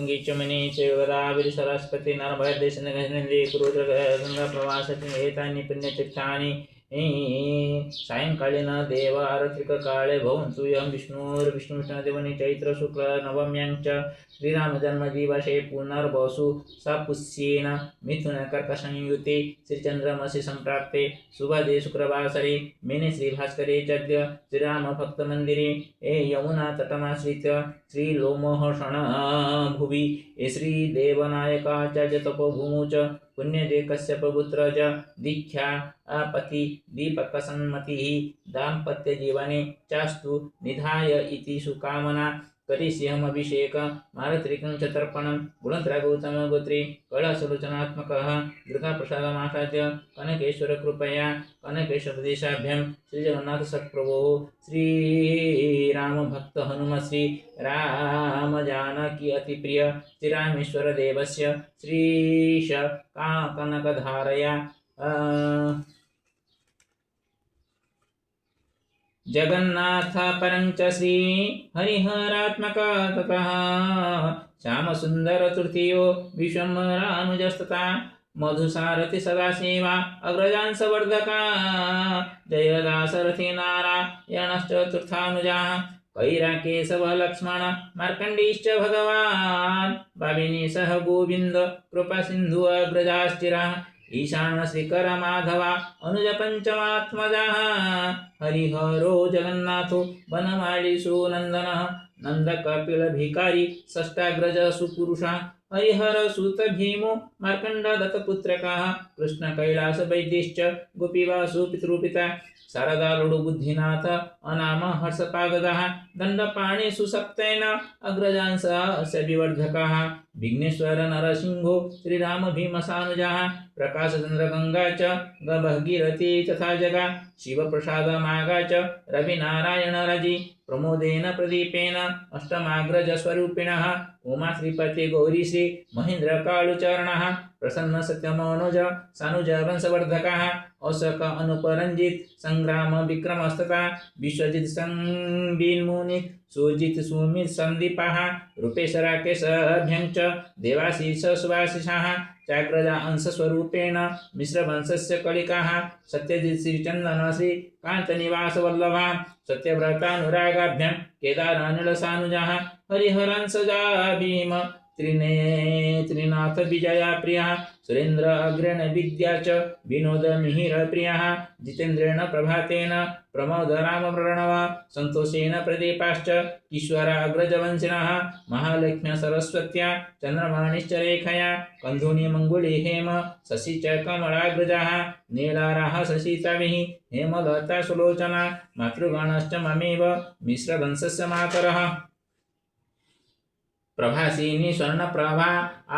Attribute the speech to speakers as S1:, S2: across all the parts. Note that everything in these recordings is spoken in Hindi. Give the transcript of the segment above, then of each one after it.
S1: शृंगी च मणि च गोदावरी सरस्वती नर्मदे सिन्धु कुरुद्र गंगा प्रवासातील एतानि पुण्यतीर्थानि सायंकालीन देव आरतिक काळे भवन्तु यं विष्णुदेवनी चैत्र शुक्ल नवम्यां च श्रीराम जन्मदिवसे पुनर्वसु सपुष्येन मिथुन कर्क संयुते श्रीचंद्रमसि संप्राप्ते शुभदे शुक्रवासरे मेने श्री भास्करे चद्य श्रीराम भक्त मंदिरे यमुना तटमाश्रित्य श्री लोमहर्षण भुवि श्री देवनायकाचार्य तपोभूमौ च पुण्यदे कश्यपपुत्र च दीक्षा पति दीपकसन्मतिः दाम्पत्य जीवने चास्तु निधाय इति सुकामना करिष्यमभिषेक मारत्रिकं च तर्पणं गुणत्रय गौतम गोत्रे कलासलोचनात्मकः दुर्गाप्रसादमासाद्य कनकेश्वर कृपया कनकेश्वरदेशाभ्यां श्रीजगन्नाथ सत्प्रभोः श्रीराम भक्त हनुम श्री राम जानकी अतिप्रिय श्रीरामेश्वर देवस्य श्रीश कनकधारया जगन्नाथ परंच श्री हरिहरात्मक ततः श्याम सुंदर तृतीयो विश्वम्भरानुजस्तथा मधुसारथि सदाशिवा अग्रजांसवर्धका जयदासरथि नारायणश्च चतुर्थानुजाः कैराकेशव लक्ष्मण मार्कण्डेयश्च भगवान् भाविनी सह गोविन्द कृपासिन्धु अग्रजाश्चिराः ईशान श्रीकर माधवा अनुज पंचमात्मजाः हरिहरो जगन्नाथो वनमाली सुनंदनः नंद कपिल भिकारी षष्ठाग्रज सुपुरुषः हरिहर सुत भीमो मार्कंड दत्तपुत्रकाः कृष्ण कैलास वैद्यश्च गोपीवासु पितृपिता शारदा लडु बुद्धिनाथ अनाम हर्षपागदः दंडपाणि सुसप्तेन अग्रजांसस्य विवर्धकः विघ्नेश्वर नरसिंहो श्रीराम भीमसानुजः प्रकाशचंद्र गंगा च भगीरथी तथा जगा शिवप्रसाद मागा च रविनारायण रजि प्रमोदेन प्रदीपेन अष्टमाग्रज स्वरूपिणः उमा श्रीपति गौरी श्री महेंद्र कालुचरणः प्रसन्न सत्यमनोज सानुज वंशवर्धकः अशोक अनुपरंजित संग्राम विक्रमस्तथा विश्वजित संबिन्मुनि सुजित सुमित संदीपः रूपेश राकेश अभ्यंच देवाशीष सुवासिषः चाग्रजा अंशस्वरूपेण मिश्रवंशस्य कलिकाः सत्यजित श्रीचंदन श्री कांतनिवास वल्लभा सत्यव्रतानुरागाभ्यां केदारानिलसानुजः हरिहरंसजा भीम त्रिनाथ विजया प्रिया सुरेन्द्र अग्रेण विद्या च विनोद मिहिर प्रियः जितेन्द्रेण प्रभातेन प्रमोद राम प्रणव संतोषेण प्रदीपाश्च ईश्वर अग्रजवंशिनः महालक्ष्म्या सरस्वत्या चंद्रमणिश्च रेखया कंधुनि मंगुली हेम शशि च कमलाग्रजाः नीलाराः शशिताभिः हेमलता सुलोचना मातृगणश्च ममेव मिश्रवंशस्य मातरः प्रभासिनी स्वर्णप्रभा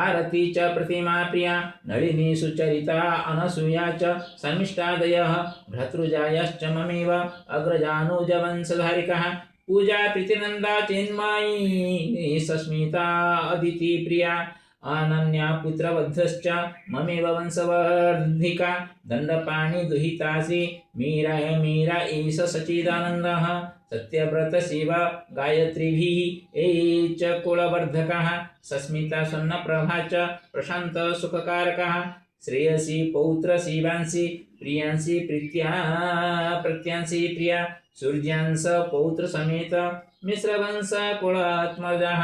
S1: आरती च प्रतिमा प्रिया नलिनी सुचरिता अनसूया च समिष्टादयः भ्रातृजायश्च ममेव अग्रजानुजवंशधारिकः पूजा प्रीतिनन्दा चिन्मयी सस्मिता अदिति प्रिया अनन्या पुत्रवद्धश्च ममेव वंशवर्धिका दंडपाणि दुहितासि मीरा ईश सच्चिदानन्दः सत्यव्रत शिव गायत्रीभिः च कुलवर्धकः सस्मिता स्वर्णप्रभा च प्रशान्त सुखकारकः श्रेयसी पौत्र शिवांसि प्रियांसि प्रत्यांसि प्रिया सूर्यांश पौत्र समेत मिश्रवंश कुलात्मजः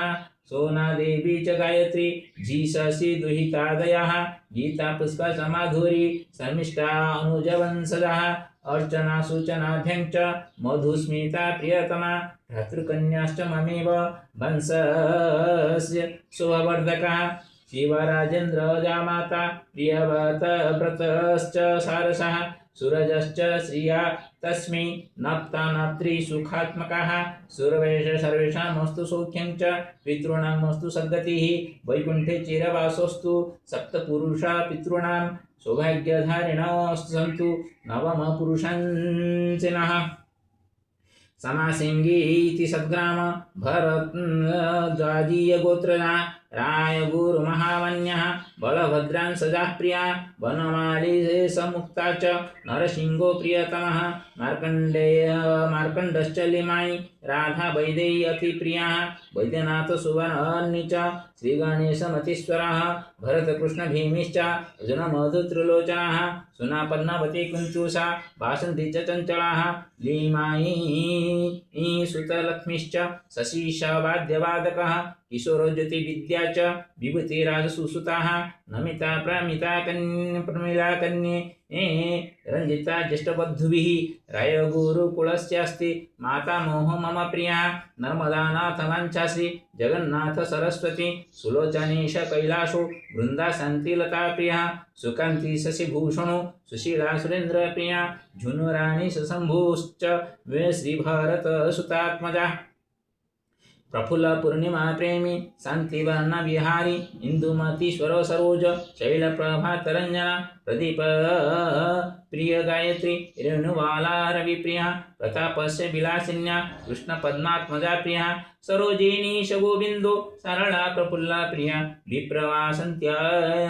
S1: सोना देवी च गायत्री जीशसि दुहितादयः गीता पुष्प समाधुरी शर्मिष्ठा अनुजवंशजः अर्चना सूचनाभ्यं च मधुस्मिता प्रियतमा भ्रातृकन्याश्च ममेव वंशस्य शुभवर्धकः शिवराजेन्द्र जामाता प्रियव्रत व्रतश्च सारसः सूरजश्च श्रिया तस्मै नप्तानात्री सुखात्मकः सुरवेश सर्वेषामस्तु सौख्यं च पितॄणामस्तु सद्गतिः वैकुण्ठे चिरवासोऽस्तु सप्तपुरुषा पितॄणां सौभाग्यधारिणोऽस्तु सन्तु नवमपुरुषांसिनः समासिंगी इति सद्ग्राम भरद्वाजीय गोत्रजा राय गुरु महामन्यः बलभद्रान् सजाः प्रिया वनमाली समुक्ता च नरसिंहो प्रियतमः मार्कण्डश्च लिमायि राधा वैदेयी अति प्रिया वैद्यनाथ सुवर्णि च श्रीगणेशमतीश्वरः भरतकृष्ण भीमिश्च अर्जुन मधुत्रिलोचनः सुनापन्नवती कुञ्चूषा वासन्ती च चञ्चलाः लीमायी सुतलक्ष्मीश्च शशीशा वाद्यवादकः किशोरज्योतिविद्या च विभूतिराजसुसुताः नमिता प्रमिला कन्ये रञ्जिता ज्येष्ठबन्धुभिः रायगुरुकुलस्यास्ति माता मोह मम प्रिया नर्मदानाथ वाञ्छाश्री जगन्नाथ सरस्वती सुलोचनेश कैलासो वृन्दा शान्तिलता प्रिया सुकान्ति शशिभूषणो सुशीला सुरेन्द्रप्रिया झुनुराणि शम्भुश्च वे श्रीभरतसुतात्मजा प्रफुल्ल पूर्णिमा प्रेमी शांतिवर्ण विहारी इंदुमतीश्वर सरोज शैलप्रभा तरंजना प्रदीप प्रिय गायत्री रेणुवाला रविप्रिया प्रतापस्य विलासिन्या कृष्ण पद्मात्मजा प्रिया सरोजिनी शगोबिंदो सरला प्रफुल्ला प्रिया विप्रवासन्त्या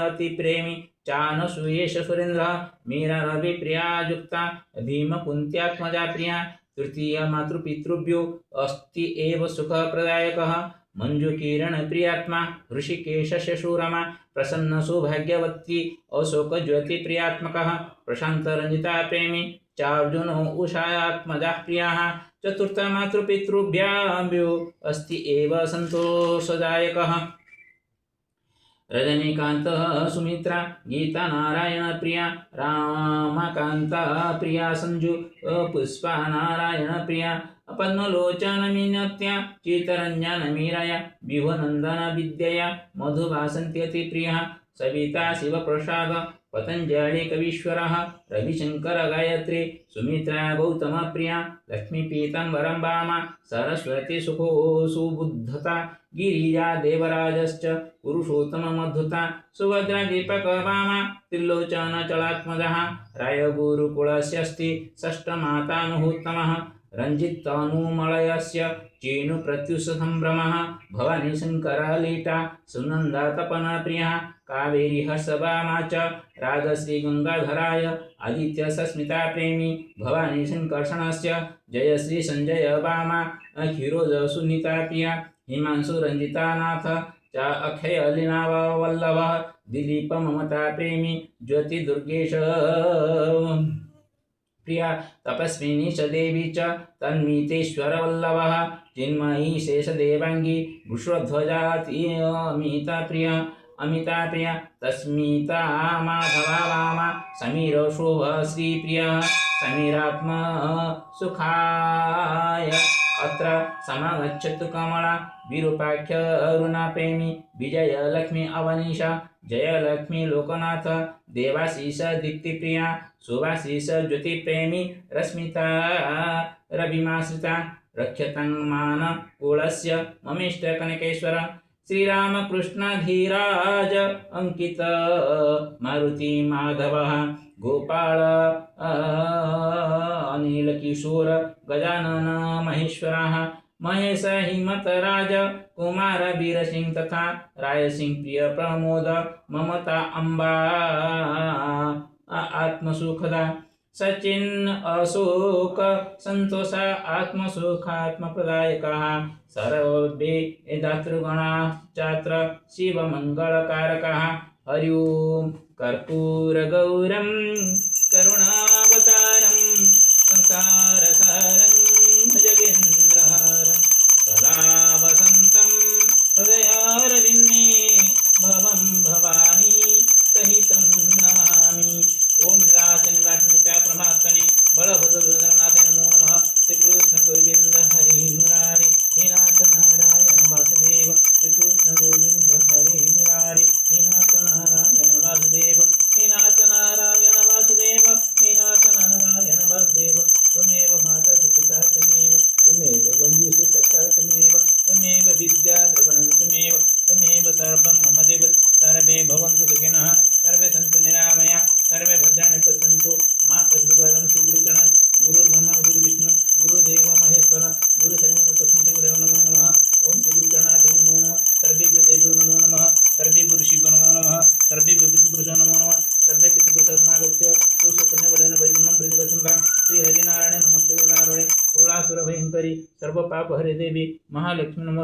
S1: अति प्रेमी चानसूयेश सुरेन्द्र मीरा रवि प्रिया युक्ता भीम कुंत्यात्मजा प्रिया तृतीय मातृपितृभ्यो अस्ति एव सुखप्रदायकः मंजुकिरण प्रियात्मा ऋषिकेश शशुरमा प्रसन्न सौभाग्यवती अशोक ज्योति प्रियात्मकः प्रशांत रंजिता प्रेमी चार्जुन उषात्मजा प्रियाः चतुर्थ मातृपितृभ्यो अस्ति एव संतोषदायकः रजनीकांत सुमित्रा गीता नारायण प्रिया रामकांता प्रिया संजु पुष्पा नारायण प्रिया पद्मलोचन मीनत्या चितरंजन मीराया विभुनंदन विद्यया मधुवासंत्यति प्रिया सविता शिवप्रसाद पतंजलि कवीश्वरः रविशंकर गायत्री सुमित्रा गौतम प्रिया लक्ष्मी पीतांबरं वामा सरस्वती सुखो सुबुद्धता गिरिजा देवराजश्च पुरुषोत्तम मधुता सुभद्रा दीपक वामा त्रिलोचन चलात्मजः रायगुरुकुलस्यस्ति षष्ठमाता मुहूर्तमः रञ्जित्तनुमलयस्य चेनु प्रत्युष संभ्रमः भवानी शंकरलीटा सुनंदा तपन प्रियः कावेरी हर्षवामा च राजश्री गंगाधराय आदित्य सस्मिता प्रेमी भवानी संकर्षणस्य जयश्री संजय वामा क्षीरोज सुनीता प्रिया हिमांशु रंजितानाथ च अक्षय लीना वल्लभ दिलीप ममता प्रेमी ज्योति दुर्गेश प्रिया तपस्विनी च देवी च तन्मीतेश्वर वल्लभः चिन्मयी शेषदेवांगी वृषध्वजाति अमिता प्रिया तस्मिता माधवा वामा समीर शोभ श्री प्रिया समीरात्मा सुखाय अत्र समागच्छतु कमला विरूपाख्य अरुणा प्रेमी विजय लक्ष्मी अवनीशा जय लक्ष्मी लोकनाथ देवाशीष दीप्ति प्रिया सुभाशीष ज्योति प्रेमी रश्मिता रविमाश्रिता रक्षतं मान कुलस्य ममेष्ट कनकेश्वर श्रीरामकृष्ण धीराज अंकित मारुति माधवः गोपाल अनिल किशोर गजानन महेश्वरः महेश हिमतराज कुमार वीर सिंह तथा राय सिंह प्रिय प्रमोद ममता अम्बा आत्मसुखदा सचिन अशोक संतोष आत्मसुखात्म प्रदायकः सर्वे दातृगणा चात्र शिव मंगलकारकः हरि ओम कर्पूर गौरम करुणावतारम संसारसारं भजगेन्द्रहारं सदा वसन्तं हृदयारविन्दे भवं भवानी सहितं नमामि। ओम लीलाचनिवासिनित्या परमात्मने बलभद्रनाथ नमो नमः। श्रीकृष्ण गोविंद हरि मुरारी हे नाथ नारायण वासुदेव। श्रीकृष्ण गोविंद हरि मुरारी हे नाथ नारायण वासुदेव। हे नाथ नारायण वासुदेव। हे नाथ नारायण वासुदेव। त्वमेव माता पिता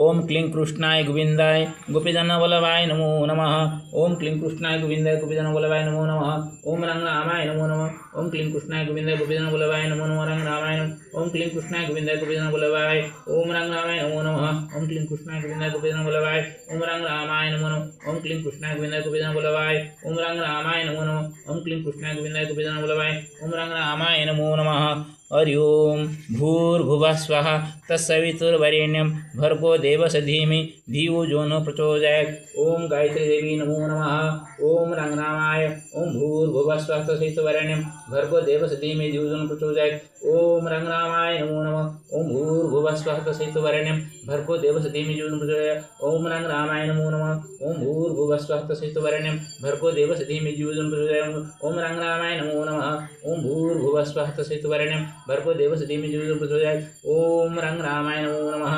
S1: ओम क्लीं कृष्णाय गोविंदाय गोपीजनवल्लभाय नमो नमः। ओम क्लीं कृष्णाय गोविंदाय गोपीजनवल्लभाय नमो नमः। ओम रंगरामाय नमो नमः। ओम क्लीं कृष्णाय गोविंदाय गोपीजनवल्लभाय नमो नमः रंगरामाय नमः। ओम क्लीं कृष्णाय गोविंदाय गोपीजनवल्लभाय ओम रंगरामाय नमो नमः। ओम क्लीं कृष्णाय गोविंदाय गोपीजनवल्लभाय ओम रंगरामाय नमो नमः। ओम क्लीं कृष्णाय गोविंदाय गोपीजनवल्लभाय ओम रंगरामाय नमो नमः। ओम क्लीं कृष्णाय गोविंदाय गोपीजनवल्लभाय ओम रंगरामाय नमो नमः। हरि ओम भूर्भुवः स्वः तत्सवितुर्वरेण्यं भर्गो देवस्य धीमहि धियो यो न प्रचोदयात्। ओम गायत्री देवी नमो नमः। ओम रंगरामाय ओम भूर्भुवः स्वः तत्सवितुर्वरेण्यं भर्गो देवस्य धीमहि धियो यो न प्रचोदयात्। ओम रंगरामाय नमो नमः। ओम भूर्भुवः स्वः तत्सवितुर्वरेण्यं भर्गो देवस्य धीमहि धियो यो न प्रचोदयात्। ओम रंगरामाय नमो नमः। ओम भूर्भुवः स्वः तत्सवितुर्वरेण्यं भर्गो देवस्य धीमहि धियो यो न प्रचोदयात्। ओम रंगरामाय नमो नमः। ओम भूर्भुवः स्वः तत्सवितुर्वरेण्यं भर्गो देवस्य धीमहि धियो यो न प्रचोदयात्। ओम रंगरामाय नमो नमः।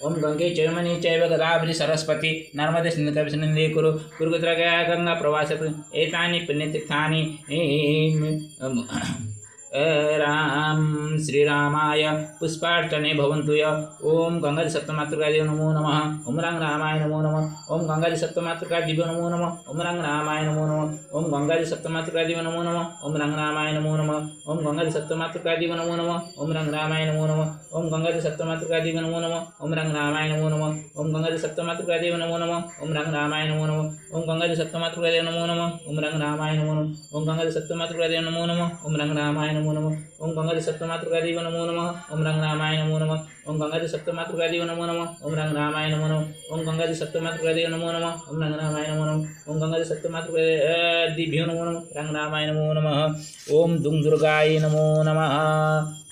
S1: ओम गंगे चैमनि चैव गोदावरी सरस्वती नर्मदे सिन्धु कुरु कुरुगोत्रगया गंगा प्रवास एतानि पुण्यतीर्थानि राम श्रीरामाय पुष्पार्चने भवन्तु य। ओम गंगाधि सप्तमातृकादेव नमो नमः। ओम रंगरामाय नमो नमः। ओम गंगाधि सप्तमातृकादेव नमो नमः। ओम रंगरामाय नमो नमः। ओम गंगाधि सप्तमातृकादेव नमो नमः। ओम रंगरामाय नमो नमः। ओम गंगाधि सप्तमातृकादेव नमो नमः। ओम रंगरामाय नमो नमः। ओम गंगाधि सप्तमातृकादेव नमो नमः। ओम रंगरामाय नमो नमः। ओम गंगाधि सप्तमातृकादेव नमो नमः। ओम रंगरामाय नमो नमः। ओम गंगाधि सप्तमातृकादेव नमो नमः। ओम रंगरामाय नमो नमः। ओम गंगाधि सप्तमातृकादेव नमो नमः। ओम रंगरामाय नमो नमः। ओम गंगाधि सप्तमातृकादेव नमो नमः। ओम रंगरामाय नमो नमः। ओम गंगाधि सप्तमातृकादेव नमो नमः। ओम रंगरामाय नमो नमः। ओम गंगाधि सप्तमातृकादेव नमो नमः। ओम रंगरामाय नमो नमः। ओम गंगाधि सप्तमातृकादेव नमो नमः। रंगरामाय नमो नमः। ओम दुम दुर्गाय नमो नमः।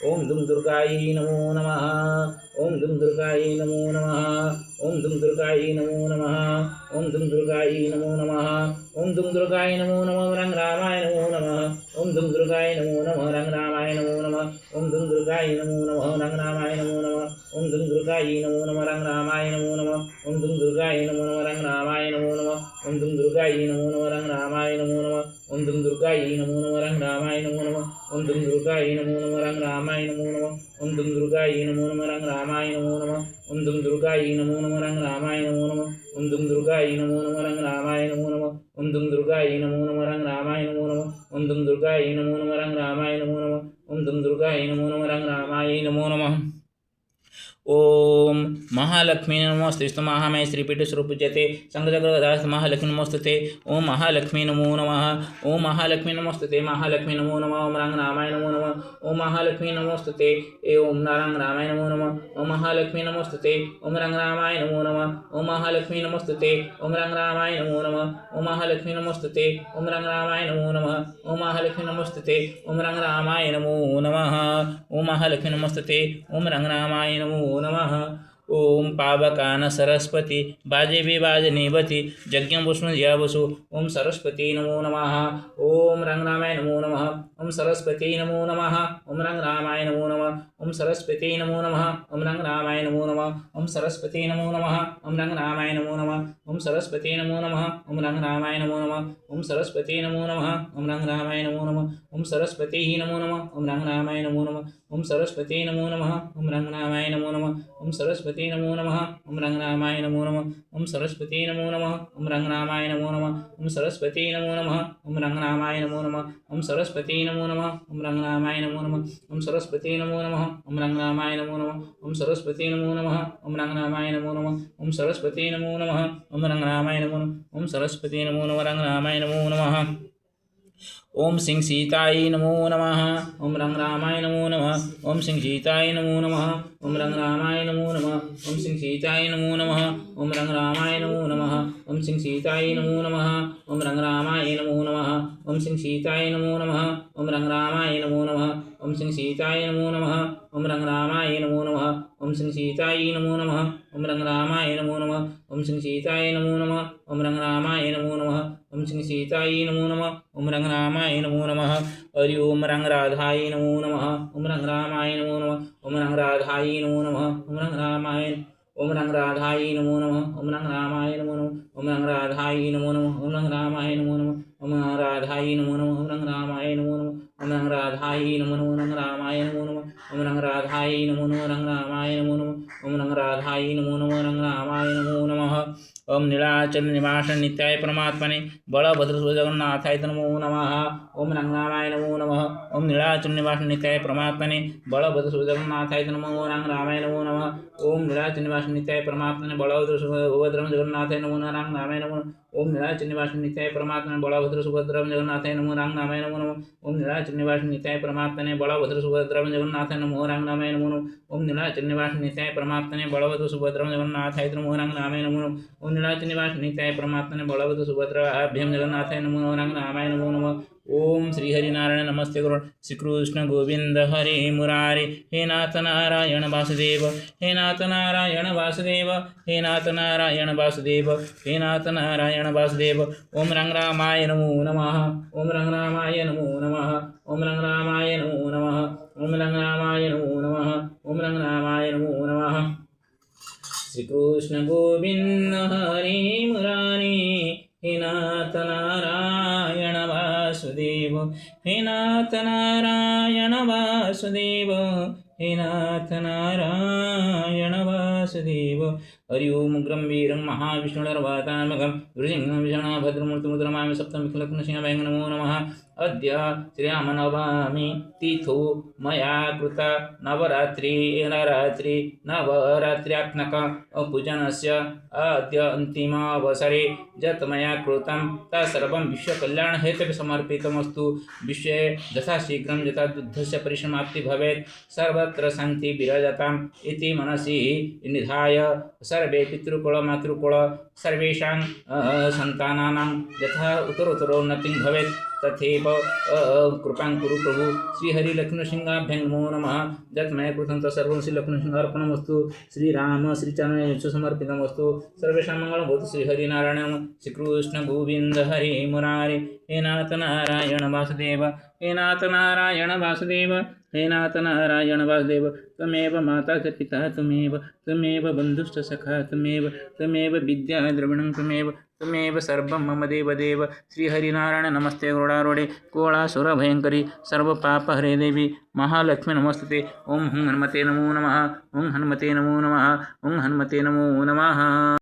S1: ओम दुम दुर्गाय नमो नमः। ओम दुम दुर्गाय नमो नमः। ओम दुम दुर्गाय नमो नमः। ओम दुम दुर्गाय नमो नमः। ओम दुम दुर्गाय नमो नमः रंगरामाय नमो नमः। ओम दुम दुर्गाय नमो नमः रंगरामाय नमो नमः। ओम दुम दुर्गाय नमो नमः रंगरामाय नमो नमः। ओम दुम दुर्गाय नमो नमः रंगरामाय नमो नमः। ओम दुम दुर्गाय नमो नमः रंगरामाय नमो नमः। ओम दुम दुर्गाय नमो नमः रंगरामाय नमो नमः। ओम दुम दुर्गाय नमो नमः रंगरामाय नमो नमः। ओम दुम दुर्गाय नमो नमः रंगरामाय नमो नमः। ओम दुम दुर्गाय नमो नमः रंगरामाय नमो नमः। ओम दुम दुर्गाय नमो नमः रंगरामाय नमो नमः। ओम दुम दुर्गाय नमो नमः रंगरामाय नमो नमः। ओम दुम दुर्गाय नमो नमः रंगरामाय नमो नमः। ओम दुम दुर्गाय नमो नमः रंगरामाय नमो नमः। ओम दुम दुर्गाय नमो नमः रंगरामाय नमो नमः। ओम महालक्ष्मी नमोस्तुते महामय श्रीपीठ स्वरूपूज्यते संगजगदास महालक्ष्मी नमोस्तुते। ओम महालक्ष्मी नमो नमः। ओम महालक्ष्मी नमोस्तुते महालक्ष्मी नमो नमः। ओम रंगरामाय नमो नमः। ओम महालक्ष्मी नमोस्तुते ओम रंगरामाय नमो नमः। ओम महालक्ष्मी नमोस्तुते ओम रंगरामाय नमो नमः। ओम महालक्ष्मी नमोस्तुते ओम रंगरामाय नमो नमः। ओम महालक्ष्मी नमोस्तुते ओम रंगरामाय नमो नमः। ओम महालक्ष्मी नमोस्तुते ओम रंगरामाय नमो नमः। ओम महालक्ष्मी नमोस्तुते ओम रंगरामाय नमो नमः। ओम पावकान सरस्वती बाजे विबाज निवति यज्ञ वसु वसु। ओम सरस्वती नमो नमः। ओम रंगरामाय नमो नमः। ओम सरस्वती नमो नमः। ओम रंगरामाय नमो नमः। ओम सरस्वती नमो नमः। ओम रंगरामाय नमो नमः। ओम सरस्वती नमो नमः। ओम रंगरामाय नमो नमः। ओम सरस्वती नमो नमः। ओम रंगरामाय नमो नमः। ओम सरस्वती नमो नमः। ओम रंगरामाय नमो नमः। ओम सरस्वती नमो नमः। ओम रंगरामाय नमो नमः। ओम सरस्वती नमो नमः। ओम रंगरामाय नमो नमः। ओम सरस्वती नमो नमः। ओम रंगरामाय नमो नमः। ओम सरस्वती नमो नमः। ओम रंगरामाय नमो नमः। ओम सरस्वती नमो नमः। ओम रंगरामाय नमो नमः। ओम सरस्वती नमो नमः। ओम रंगरामाय नमो नमः। ओम सरस्वती नमो नमः। ओम रंगरामाय नमो नमः। ओम सरस्वती नमो नमः। ओम रंगरामाय नमो नमः। ओम सरस्वती नमो नमः। ओम रंगरामाय नमो नमः। ओम सरस्वती नमो नमः रंगरामाय नमो नमः। ओम सिंह सीताय नमो नमः। ओम रंगरामाय नमो नमः। ओम सिंह सीताय नमो नमः। ओम रंगरामाय नमो नमः। ओम सिंह सीताय नमो नमः। ओम रंगरामाय नमो नमः। ओम सिंह सीताय नमो नमः। ओम रंगरामाय नमो नमः। ओम सिंह सीताय नमो नमः। ओम रंगरामाय नमो नमः। ओम सिंह सीताय नमो नमः। ओम रंगरामाय नमो नमः। ओम सिंह सीताय नमो नमः। ओम रंगरामाय नमो नमः। ओम सिंह सीताय नमो नमः। ओम रंगरामाय नमो नमः। ओम सिंह सीताय नमो नमः। ओम रंगरामाय नमो नमः। हरि ओम रंगराधाय नमो नमः। ओम रंगरामाय नमो नमः। ओम रंगराधाय नमो नमः। ओम रंगरामाय ओम रंगराधाय नमो नमः। ओम रंगरामाय नमो नमः। ओम रंगराधाय नमो नमः। ओम रंगरामाय नमो नमः। ओम रंगराधाय नमो नमः। ओम रंगरामाय नमो नमः। ओम रंग राधाय नमो नमः रंग रामाय नमो नमः ओम रंग राधाय नमो नमः रंग रामाय नमो नमः ओम रंग राधाय नमो नमः रंग रामाय नमो नमः ओम नीलाचल निवास नित्याय परमात्मने बलभद्र जगन्नाथाय नमो नमः ओम रंगरामाय नमो नमः ओम नीलाचल निवास नित्याय परमात्मने बलभद्र जगन्नाथाय नमो रंगरामाय नमो नमः ओम नीलाचल निवास नित्याय परमात्मने बलभद्र सुभद्रम जगन्नाथाय नमो रंगरामाय नमो ओम नीलाचल निवास नित्याय परमात्मने बलभद्र सुभद्रम जगन्नाथाय नमो रंगरामाय नमो ओम नीलाचल निवास नित्याय परमात्मने बलभद्र सुभद्रम जगन्नाथाय नमो रंगरामाय नमो ओम नीलाचल निवास नित्याय परमात्मने बलभद्र सुभद्रम जगन्नाथाय नमो रंगरामाय नमो ओम नीलाचल निवास नित्याय परमात्मने बलभद्र सुभद्राभ्यम जगन्नाथाय नमो रंगरामाय नमो नमः ओम श्री हरिनारायण नमस्ते गुरु श्री कृष्ण गोविंद हरे मुरारे हे नाथ नारायण वासुदेव हे नाथ नारायण वासुदेव हे नाथ नारायण वासुदेव हे नाथ नारायण वासुदेव ओम रंगरामाय नमो नमः ओम रंगरामाय नमो नमः ओम रंगरामाय नमो नमः ओम रंगरामाय नमो नमः ओम रंगरामाय नमो नमः श्री कृष्ण गोविंद हरे मुरारे हे नाथ नारायण वासुदेव हे नाथ नारायण वासुदेव हे नाथ नारायण वासुदेव हरि ओम गंभीरं महाविष्णुर्वातात्मकं गुरुसिंहं विषाणभद्रमूर्तिमुद्रमामि सप्तमिखलग्नसिंहभयं नमो नमः अद्य श्रीरामनवमी तिथौ मया कृत नवरात्र्यात्मक पूजनस्य अद्य अन्तिमावसरे यत् मया कृतं तत्सर्वं विश्वकल्याणहेतवे समर्पितमस्तु। विश्वे यथाशीघ्रं यथायुद्धस्य परिसमाप्ति भवेत् सर्वत्र शान्ति विराजताम् इति मनसि निधाय सर्वे पितृकुल मातृकुल सर्वेषां सन्तानानां यथा उत्तरोत्तरोन्नतिं भवेत् तथैव कृपां कुरु प्रभु। श्रीहरिलक्ष्मणसिंहाभ्यां नमो नमः यत् मया कृतं तत्सर्वं श्रीलक्ष्मणसिंहार्पणमस्तु। श्रीराम श्रीचरणयोः समर्पितमस्तु। सर्वेषां मङ्गलं भवतु। श्रीहरिनारायण श्रीकृष्ण गोविन्द हरे मुरारे हे नाथ नारायण वासुदेव हे नाथ नारायण वासुदेव हे नाथ नारायण वासुदेव त्वमेव माता च पिता त्वमेव बन्धुश्च सखा त्वमेव विद्या द्रविणं त्वमेव सर्वं मम देव श्रीहरिनारायण नमस्ते गरुडारूढे कोलासुरभयङ्करी सर्वपापहरे देवी महालक्ष्मी नमस्ते। ओं हनुमते नमो नमः ओं हनुमते नमो नमः ओं हनुमते नमो नमः।